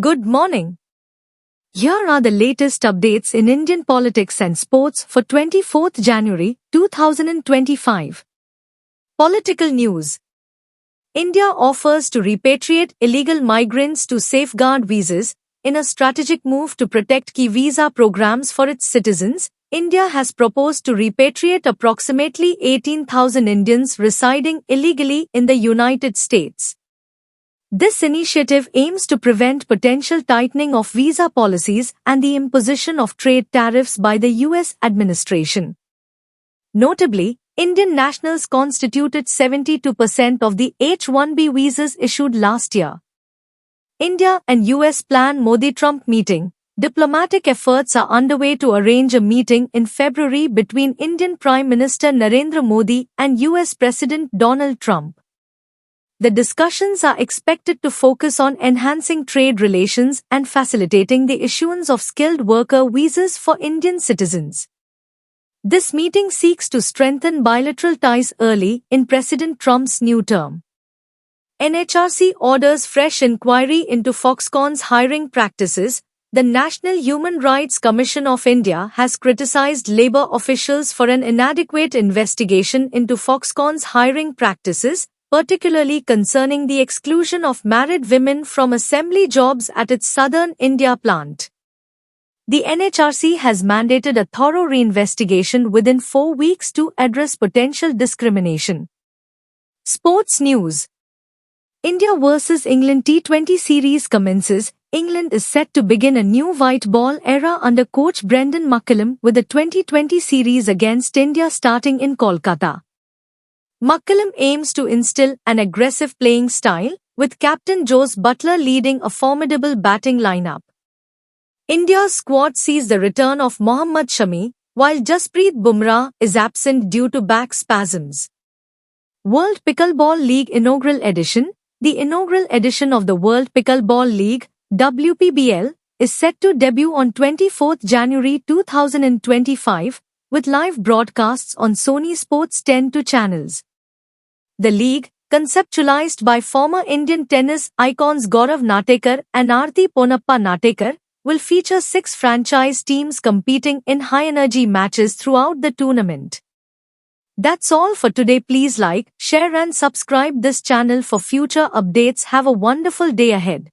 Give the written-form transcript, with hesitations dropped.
Good morning. Here are the latest updates in Indian politics and sports for 24th January 2025. Political news. India offers to repatriate illegal migrants to safeguard visas. In a strategic move to protect key visa programs for its citizens, India has proposed to repatriate approximately 18,000 Indians residing illegally in the United States. This initiative aims to prevent potential tightening of visa policies and the imposition of trade tariffs by the US administration. Notably, Indian nationals constituted 72% of the H-1B visas issued last year. India and US plan Modi-Trump meeting. Diplomatic efforts are underway to arrange a meeting in February between Indian Prime Minister Narendra Modi and US President Donald Trump. The discussions are expected to focus on enhancing trade relations and facilitating the issuance of skilled worker visas for Indian citizens. This meeting seeks to strengthen bilateral ties early in President Trump's new term. NHRC orders fresh inquiry into Foxconn's hiring practices. The National Human Rights Commission of India has criticized labor officials for an inadequate investigation into Foxconn's hiring practices, particularly concerning the exclusion of married women from assembly jobs at its southern India plant. The NHRC has mandated a thorough reinvestigation within 4 weeks to address potential discrimination. Sports news. India vs England T20 series commences. England is set to begin a new white ball era under coach Brendan McCullum with the 2020 series against India starting in Kolkata. McCullum aims to instill an aggressive playing style, with captain Jos Buttler leading a formidable batting lineup. India's squad sees the return of Mohammad Shami, while Jasprit Bumrah is absent due to back spasms. World Pickleball League Inaugural Edition. The inaugural edition of the World Pickleball League, WPBL, is set to debut on 24th January 2025, with live broadcasts on Sony Sports 10 channels. The league, conceptualized by former Indian tennis icons Gaurav Natekar and Aarti Ponnappa Natekar, will feature 6 franchise teams competing in high-energy matches throughout the tournament. That's all for today. Please like, share and subscribe this channel for future updates. Have a wonderful day ahead.